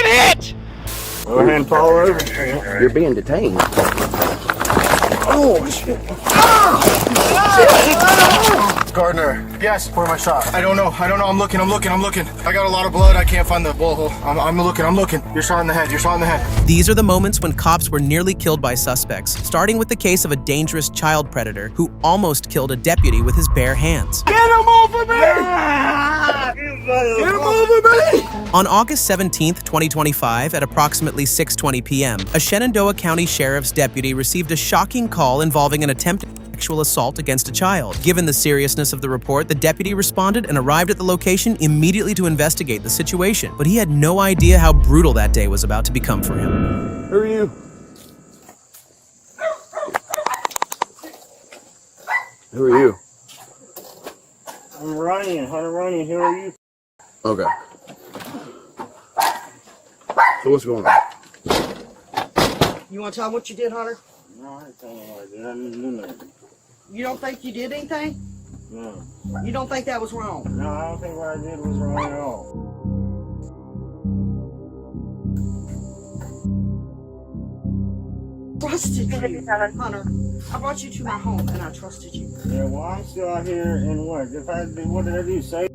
been hit! Go ahead and fall over. You're being detained. Oh, shit. Gardner. Yes, where am I shot? I don't know. I'm looking. I got a lot of blood. I can't find the bullet hole. I'm looking. You're shot in the head. These are the moments when cops were nearly killed by suspects, starting with the case of a dangerous child predator who almost killed a deputy with his bare hands. Get him over me! Get him over me! On August 17th, 2025, at approximately 6:20 p.m., a Shenandoah County Sheriff's deputy received a shocking call involving an attempted sexual assault against a child. Given the seriousness of the report, the deputy responded and arrived at the location immediately to investigate the situation, but he had no idea how brutal that day was about to become for him. Who are you? Who are you? I'm Ryan. Hunter Ryan. Who are you? Okay. So what's going on? You want to tell them what you did, Hunter? No, I ain't telling you what I did. I didn't do nothing. You don't think you did anything? No. You don't think that was wrong? No, I don't think what I did was wrong at all. Trusted you, Hunter. I brought you to my home and I trusted you. Yeah, well, I'm still out here and what? What did I do? Say?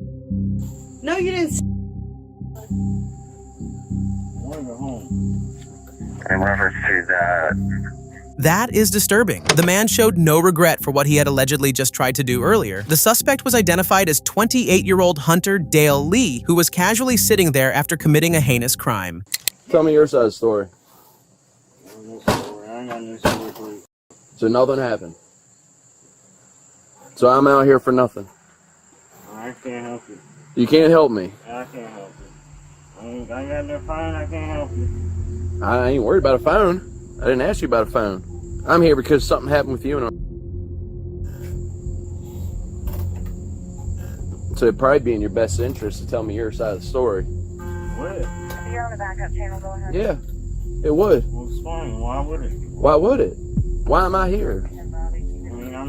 No, you didn't. I want to go home. In reference to that. That is disturbing. The man showed no regret for what he had allegedly just tried to do earlier. The suspect was identified as 28-year-old Hunter Dale Lee, who was casually sitting there after committing a heinous crime. Tell me your side of the story. I ain't got no story for you. So nothing happened. So I'm out here for nothing. I can't help you. You can't help me. I can't help you. I ain't got no phone. I can't help you. I ain't worried about a phone. I didn't ask you about a phone. I'm here because something happened with you and so it'd probably be in your best interest to tell me your side of the story. Would it? If you're on the backup channel, go ahead. Yeah, it would. Well, explain. Why would it? Why would it? Why am I here? I'm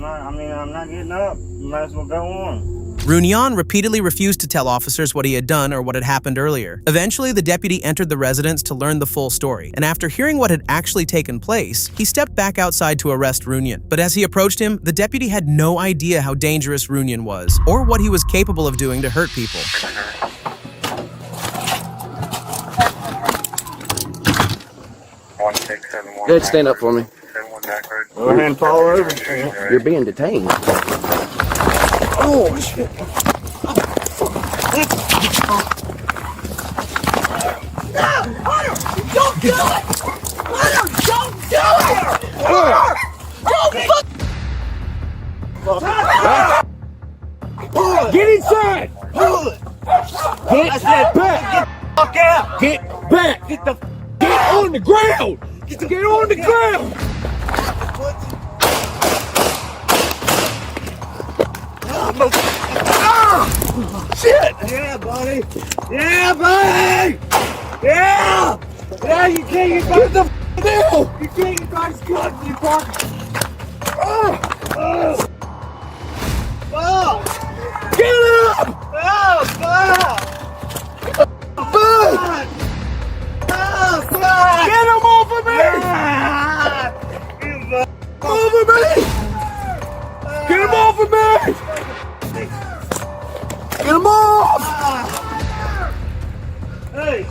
not getting up. You might as well go on. Runyan repeatedly refused to tell officers what he had done or what had happened earlier. Eventually, the deputy entered the residence to learn the full story, and after hearing what had actually taken place, he stepped back outside to arrest Runyan. But as he approached him, the deputy had no idea how dangerous Runyan was, or what he was capable of doing to hurt people. Go ahead, stand up for me. Go ahead and fall over. You're being detained. Oh, shit. Don't do it! Hunter, don't do it! Get inside! Pull it! Get back! Get out! Get back! Get on the ground! Get on the ground! Shit! Yeah, buddy! Yeah, buddy! Yeah! Yeah, you can't get back! Get the deal! You can't get back his guns in your pocket! Get up! Get him over me! Over me! Get him over me! Get him off! Hey!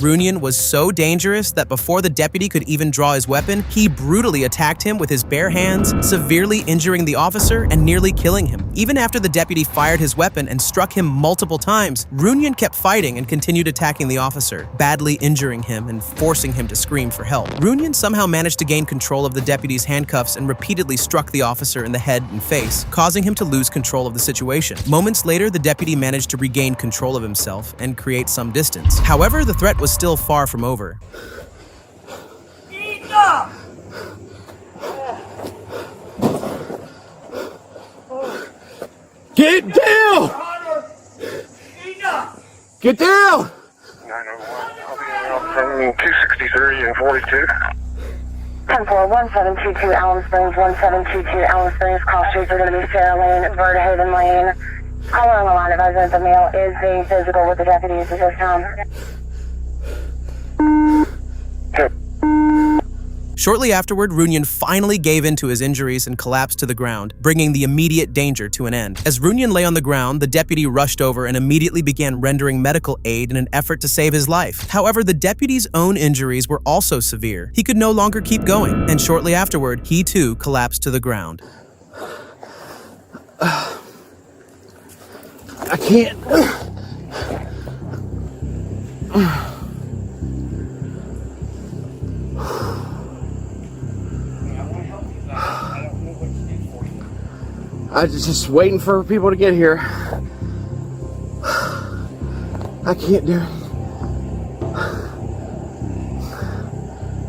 Runyan was so dangerous that before the deputy could even draw his weapon, he brutally attacked him with his bare hands, severely injuring the officer and nearly killing him. Even after the deputy fired his weapon and struck him multiple times, Runyan kept fighting and continued attacking the officer, badly injuring him and forcing him to scream for help. Runyan somehow managed to gain control of the deputy's handcuffs and repeatedly struck the officer in the head and face, causing him to lose control of the situation. Moments later, the deputy managed to regain control of himself and create some distance. However, the threat was still far from over. Enough! Get down! Enough! Get down! 901, I'll be from 263 and 42. 10-4-1722 Allen Springs, 1722 Allen Springs. Call streets are going to be Sarah Lane, Verdahaven Lane. Caller on the line advising that the male is being physical with the deputies at this time. Shortly afterward, Runyon finally gave in to his injuries and collapsed to the ground, bringing the immediate danger to an end. As Runyon lay on the ground, the deputy rushed over and immediately began rendering medical aid in an effort to save his life. However, the deputy's own injuries were also severe. He could no longer keep going, and shortly afterward, he too collapsed to the ground. I can't. I was just waiting for people to get here. I can't do it.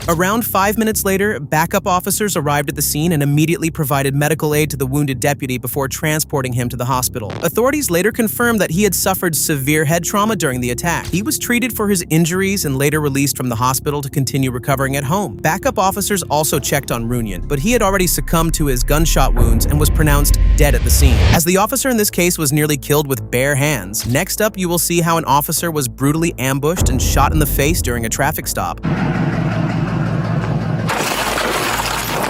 Around 5 minutes later, backup officers arrived at the scene and immediately provided medical aid to the wounded deputy before transporting him to the hospital. Authorities later confirmed that he had suffered severe head trauma during the attack. He was treated for his injuries and later released from the hospital to continue recovering at home. Backup officers also checked on Runyon, but he had already succumbed to his gunshot wounds and was pronounced dead at the scene. As the officer in this case was nearly killed with bare hands, next up you will see how an officer was brutally ambushed and shot in the face during a traffic stop.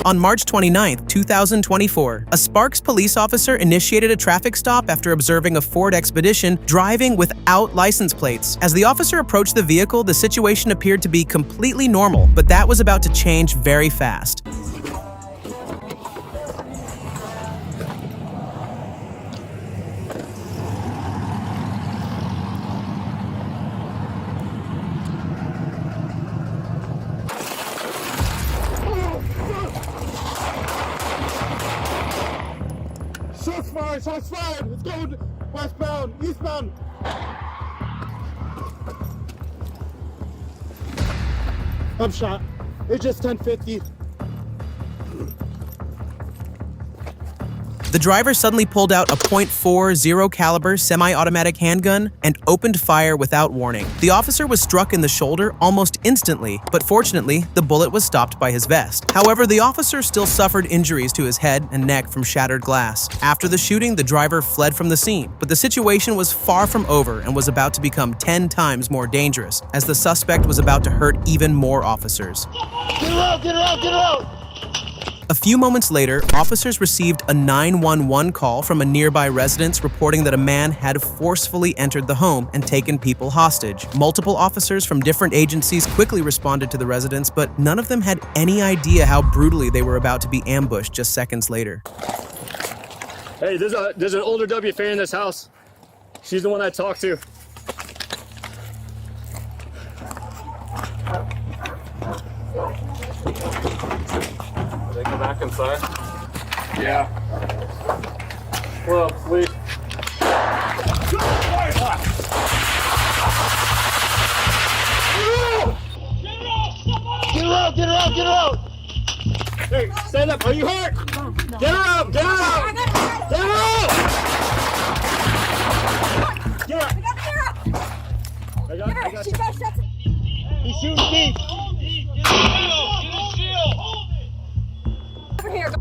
On March 29, 2024, a Sparks police officer initiated a traffic stop after observing a Ford Expedition driving without license plates. As the officer approached the vehicle, the situation appeared to be completely normal, but that was about to change very fast. Shots fired! It's going westbound, eastbound! I'm shot. It's just 1050. The driver suddenly pulled out a .40 caliber semi-automatic handgun and opened fire without warning. The officer was struck in the shoulder almost instantly, but fortunately, the bullet was stopped by his vest. However, the officer still suffered injuries to his head and neck from shattered glass. After the shooting, the driver fled from the scene, but the situation was far from over and was about to become 10 times more dangerous, as the suspect was about to hurt even more officers. Get her out! Get her out! Get her out! A few moments later, officers received a 911 call from a nearby residence reporting that a man had forcefully entered the home and taken people hostage. Multiple officers from different agencies quickly responded to the residence, but none of them had any idea how brutally they were about to be ambushed just seconds later. Hey, there's an older W fan in this house. She's the one I talked to. They go back inside? Yeah. Well, please. Get her out! Get her out! Get her out! Hey, stand up. Are you hurt? Get her out! Get her out! Get her out! Get her! I got you. He's shooting me! Over here.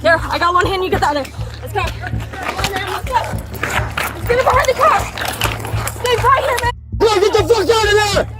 There, I got one hand, you get the other. Let's go. Come on, man, let's go. Let's get him behind the car. Stay right here, man. Bro, get the fuck out of there!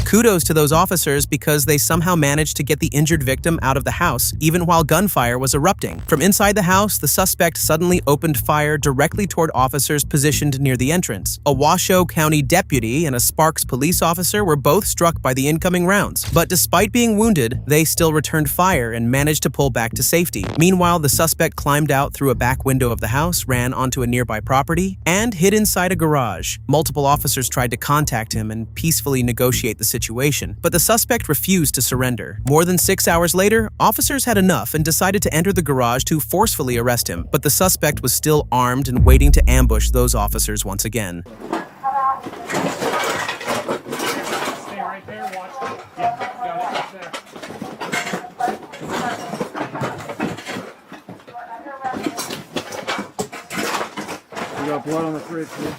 Kudos to those officers because they somehow managed to get the injured victim out of the house, even while gunfire was erupting. From inside the house, the suspect suddenly opened fire directly toward officers positioned near the entrance. A Washoe County deputy and a Sparks police officer were both struck by the incoming rounds, but despite being wounded, they still returned fire and managed to pull back to safety. Meanwhile, the suspect climbed out through a back window of the house, ran onto a nearby property, and hid inside a garage. Multiple officers tried to contact him and peacefully negotiate the situation, but the suspect refused to surrender. More than 6 hours later, officers had enough and decided to enter the garage to forcefully arrest him, but the suspect was still armed and waiting to ambush those officers once again. Stay right there, watch. Yeah, got it, there. We got blood on the fridge, dude.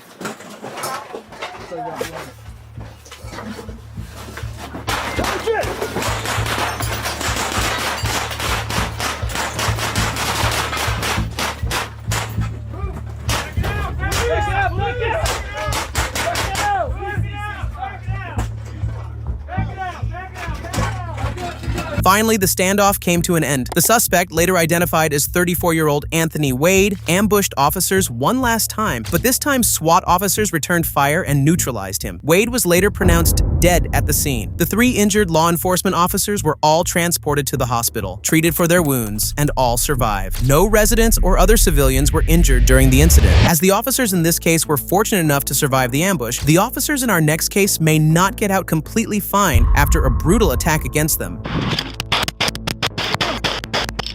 Finally, the standoff came to an end. The suspect, later identified as 34-year-old Anthony Wade, ambushed officers one last time, but this time SWAT officers returned fire and neutralized him. Wade was later pronounced dead at the scene. The 3 injured law enforcement officers were all transported to the hospital, treated for their wounds, and all survived. No residents or other civilians were injured during the incident. As the officers in this case were fortunate enough to survive the ambush, the officers in our next case may not get out completely fine after a brutal attack against them.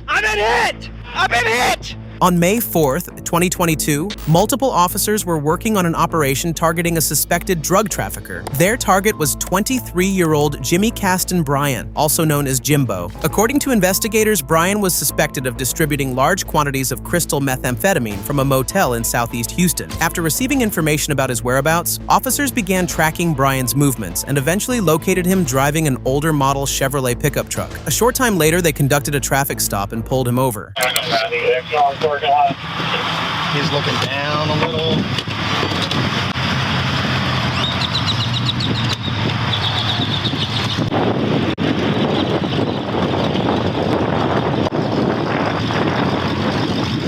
I've been hit! I've been hit! On May 4th, 2022, multiple officers were working on an operation targeting a suspected drug trafficker. Their target was 23-year-old Jimmy Caston Bryan, also known as Jimbo. According to investigators, Bryan was suspected of distributing large quantities of crystal methamphetamine from a motel in southeast Houston. After receiving information about his whereabouts, officers began tracking Bryan's movements and eventually located him driving an older model Chevrolet pickup truck. A short time later, they conducted a traffic stop and pulled him over. He's looking down a little.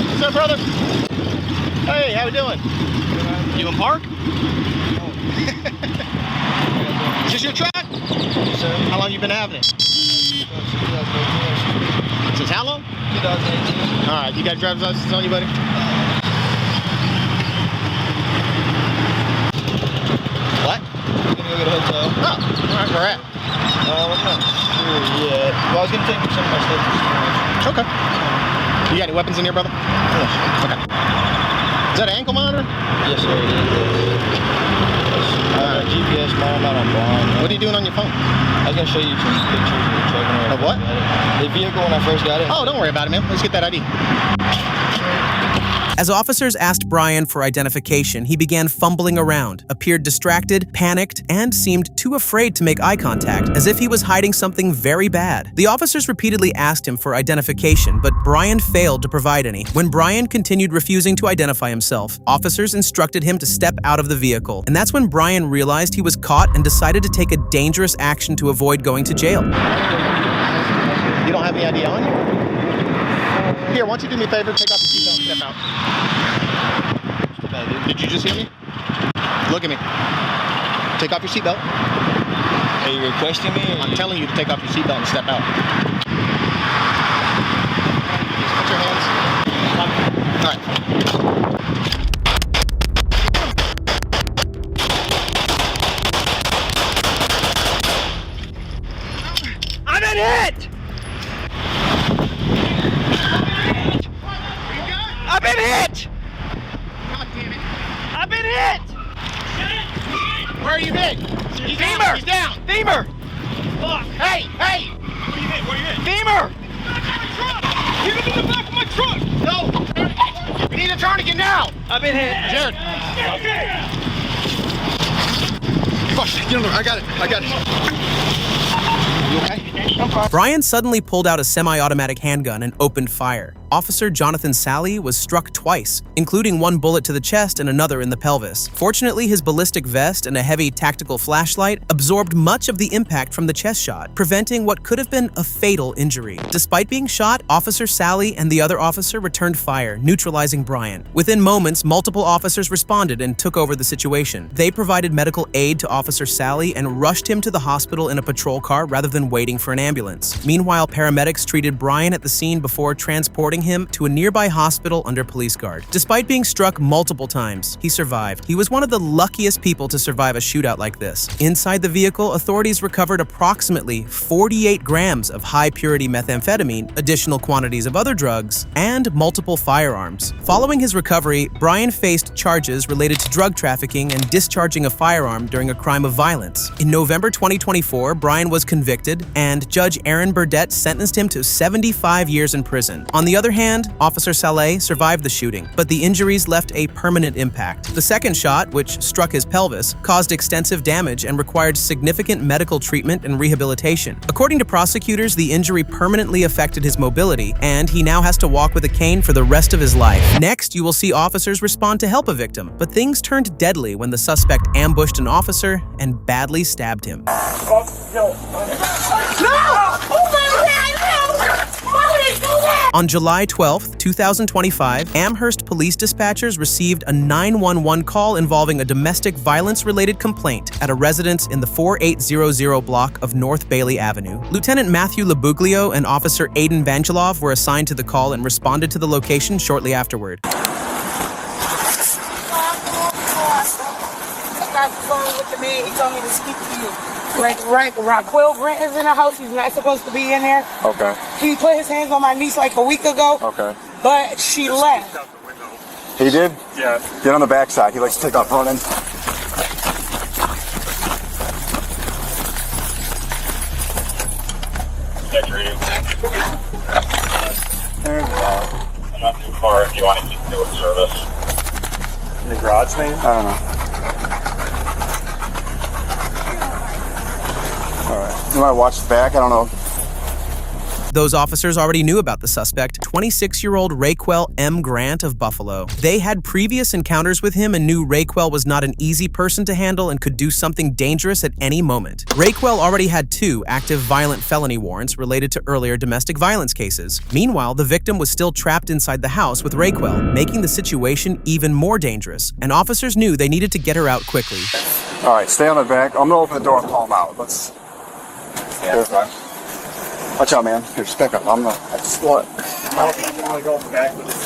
What's up, brother? Hey, how we doing? You in park? Is this your truck? Yes, sir. How long you been having it? Since how long? 2018. All right, you got driver's license on you, buddy? What? I'm gonna go get a hotel. Oh, all right, where at? I'm not sure yet. Well, I was gonna take some of my stuff to storage. Okay. You got any weapons in here, brother? Yes. Okay. Is that an ankle monitor? Yes, sir, it is. GPS mom out on blind. What are you doing on your phone? I was gonna show you some pictures of the truck. Of what? The vehicle when I first got it. Oh, don't worry about it, man. Let's get that ID. As officers asked Bryan for identification, he began fumbling around, appeared distracted, panicked, and seemed too afraid to make eye contact, as if he was hiding something very bad. The officers repeatedly asked him for identification, but Bryan failed to provide any. When Bryan continued refusing to identify himself, officers instructed him to step out of the vehicle, and that's when Bryan realized he was caught and decided to take a dangerous action to avoid going to jail. You don't have any ID on you? Here, why don't you do me a favor? Take off your seatbelt and step out. Did you just hear me? Look at me. Take off your seatbelt. Are you requesting me? I'm telling you to take off your seatbelt and step out. Put your hands. All right. I've been hit! I've been hit! God damn it. I've been hit! Where are you hit? He's Femur! down. He's down. Femur! Fuck. Hey, hey. Where you hit? Where you hit? Femur! Get him in the back of my truck. No. We need a tourniquet now. I've been hit. Jared. Fuck, get on the, I got it. You okay? Bryan suddenly pulled out a semi-automatic handgun and opened fire. Officer Jonathan Sally was struck twice, including one bullet to the chest and another in the pelvis. Fortunately, his ballistic vest and a heavy tactical flashlight absorbed much of the impact from the chest shot, preventing what could have been a fatal injury. Despite being shot, Officer Sally and the other officer returned fire, neutralizing Bryan. Within moments, multiple officers responded and took over the situation. They provided medical aid to Officer Sally and rushed him to the hospital in a patrol car rather than waiting for an ambulance. Meanwhile, paramedics treated Bryan at the scene before transporting him to a nearby hospital under police guard. Despite being struck multiple times, he survived. He was one of the luckiest people to survive a shootout like this. Inside the vehicle, authorities recovered approximately 48 grams of high-purity methamphetamine, additional quantities of other drugs, and multiple firearms. Following his recovery, Bryan faced charges related to drug trafficking and discharging a firearm during a crime of violence. In November 2024, Bryan was convicted, and Judge Aaron Burdett sentenced him to 75 years in prison. On the other hand, Officer Saleh survived the shooting, but the injuries left a permanent impact. The second shot, which struck his pelvis, caused extensive damage and required significant medical treatment and rehabilitation. According to prosecutors, the injury permanently affected his mobility, and he now has to walk with a cane for the rest of his life. Next, you will see officers respond to help a victim, but things turned deadly when the suspect ambushed an officer and badly stabbed him. No! Oh, my On July 12, 2025, Amherst police dispatchers received a 911 call involving a domestic violence-related complaint at a residence in the 4800 block of North Bailey Avenue. Lieutenant Matthew Labuglio and Officer Aiden Vangelov were assigned to the call and responded to the location shortly afterward. He told me to speak to you. Raquel Grant is in the house. He's not supposed to be in there. Okay. He put his hands on my niece like a week ago. Okay. But she left. He did? Yeah. Get on the backside. He likes to take off running. I'm not too far if you want to do a service. In the garage, maybe? I don't know. All right. You want to watch the back? I don't know. Those officers already knew about the suspect, 26-year-old Raquel M. Grant of Buffalo. They had previous encounters with him and knew Raquel was not an easy person to handle and could do something dangerous at any moment. Raquel already had 2 active violent felony warrants related to earlier domestic violence cases. Meanwhile, the victim was still trapped inside the house with Raquel, making the situation even more dangerous, and officers knew they needed to get her out quickly. All right, stay on the back. I'm going to open the door and call him out. Let's... Yeah. Watch out, man. Here, just back up. I'm not... I just want... I want to go back with this.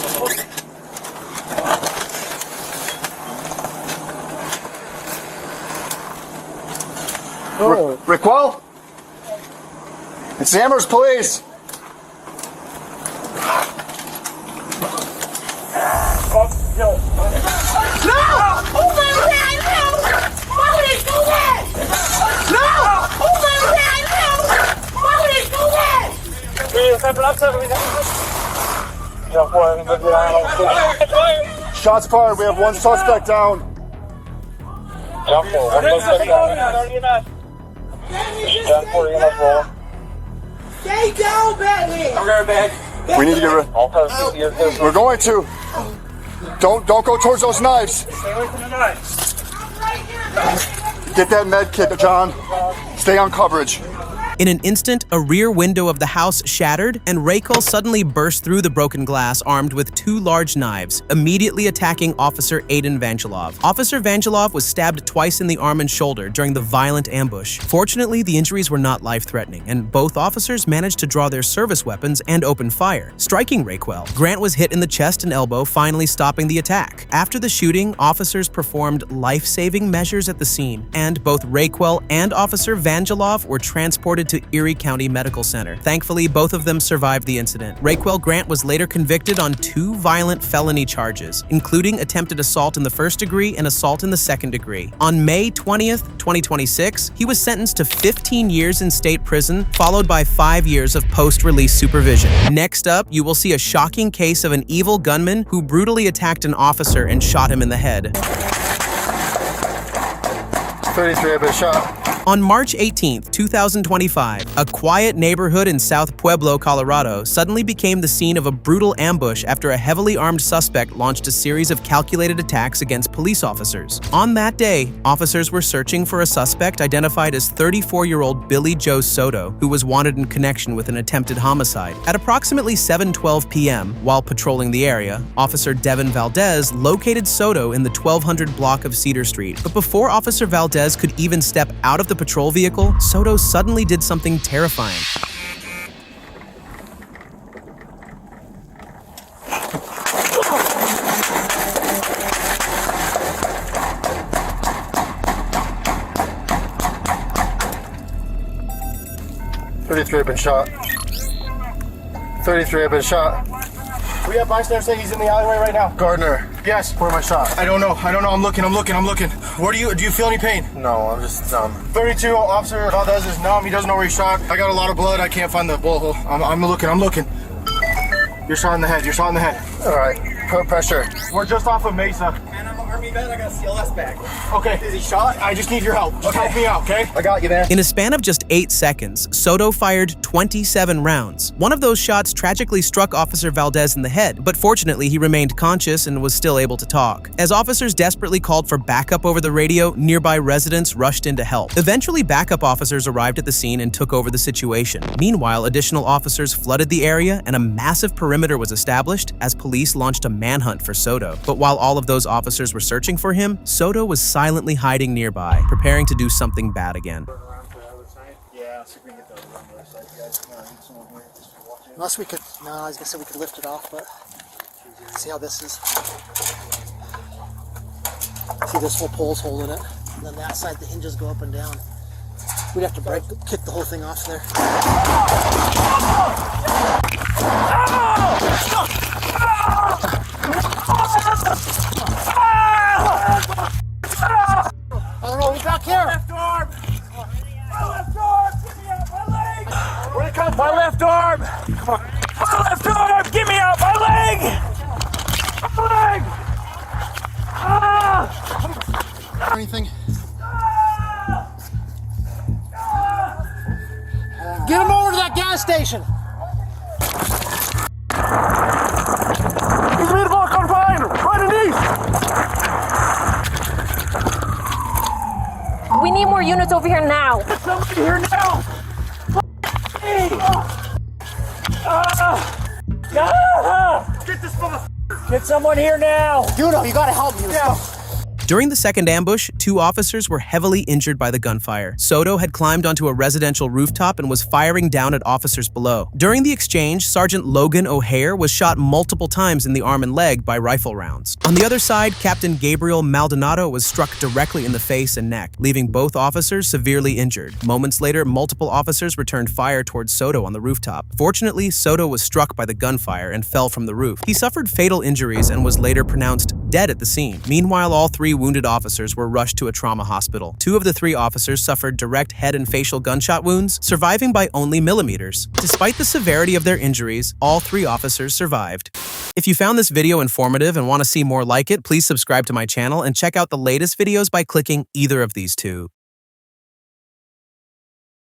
Raquel? It's the Amherst Police. Shots fired. We have 1 suspect down. Stay down, Batman! I'm going back. We need to get rid. We're going to. Don't go towards those knives. Stay away from the knives. Get that med kit, John. Stay on coverage. In an instant, a rear window of the house shattered, and Raquel suddenly burst through the broken glass armed with 2 large knives, immediately attacking Officer Aiden Vangelov. Officer Vangelov was stabbed twice in the arm and shoulder during the violent ambush. Fortunately, the injuries were not life-threatening, and both officers managed to draw their service weapons and open fire, striking Raquel. Grant was hit in the chest and elbow, finally stopping the attack. After the shooting, officers performed life-saving measures at the scene, and both Raquel and Officer Vangelov were transported to Erie County Medical Center. Thankfully, both of them survived the incident. Raquel Grant was later convicted on 2 violent felony charges, including attempted assault in the 1st degree and assault in the 2nd degree. On May 20th, 2026, he was sentenced to 15 years in state prison, followed by 5 years of post-release supervision. Next up, you will see a shocking case of an evil gunman who brutally attacked an officer and shot him in the head. 33 have been shot. On March 18, 2025, a quiet neighborhood in South Pueblo, Colorado, suddenly became the scene of a brutal ambush after a heavily armed suspect launched a series of calculated attacks against police officers. On that day, officers were searching for a suspect identified as 34-year-old Billy Joe Soto, who was wanted in connection with an attempted homicide. At approximately 7:12 p.m., while patrolling the area, Officer Devin Valdez located Soto in the 1200 block of Cedar Street. But before Officer Valdez could even step out of the patrol vehicle, Soto suddenly did something terrifying. $33 have been shot. 33 have been shot. We have bystanders say he's in the alleyway right now. Gardner. Yes. Where am I shot? I don't know. I'm looking. Where do you feel any pain? No, I'm just numb. 32, Officer Valdez is numb. He doesn't know where he's shot. I got a lot of blood. I can't find the bullet hole. I'm looking. You're shot in the head. All right. Put pressure. We're just off of Mesa. any better, I got a CLS bag. Okay. Is he shot? I just need your help. Just help me out, okay? I got you, man. In a span of just 8 seconds, Soto fired 27 rounds. One of those shots tragically struck Officer Valdez in the head, but fortunately he remained conscious and was still able to talk. As officers desperately called for backup over the radio, nearby residents rushed in to help. Eventually, backup officers arrived at the scene and took over the situation. Meanwhile, additional officers flooded the area and a massive perimeter was established as police launched a manhunt for Soto. But while all of those officers were searching for him, Soto was silently hiding nearby, preparing to do something bad again. Yeah, see if we can get the other side, guys. Someone here just watching. Unless we could, no, I was gonna say we could lift it off, but see how this is. See, this whole pole's holding it, and then that side the hinges go up and down. We'd have to kick the whole thing off there. I don't know, he's back here. Left arm! My left arm! Get me out my leg! Where'd it come from? My left arm! Come on. My left arm! Get me out my leg! My leg! Ah! Anything? Get him over to that gas station. He's made a block on fire! Right underneath! We need more units over here now. Get somebody here now! Get this motherfucker! Get someone here now! Juno, you gotta help me. Let's go. During the second ambush, 2 officers were heavily injured by the gunfire. Soto had climbed onto a residential rooftop and was firing down at officers below. During the exchange, Sergeant Logan O'Hare was shot multiple times in the arm and leg by rifle rounds. On the other side, Captain Gabriel Maldonado was struck directly in the face and neck, leaving both officers severely injured. Moments later, multiple officers returned fire towards Soto on the rooftop. Fortunately, Soto was struck by the gunfire and fell from the roof. He suffered fatal injuries and was later pronounced dead at the scene. Meanwhile, all 3 wounded officers were rushed to a trauma hospital. 2 of the 3 officers suffered direct head and facial gunshot wounds, surviving by only millimeters. Despite the severity of their injuries, all 3 officers survived. If you found this video informative and want to see more like it, please subscribe to my channel and check out the latest videos by clicking either of these 2.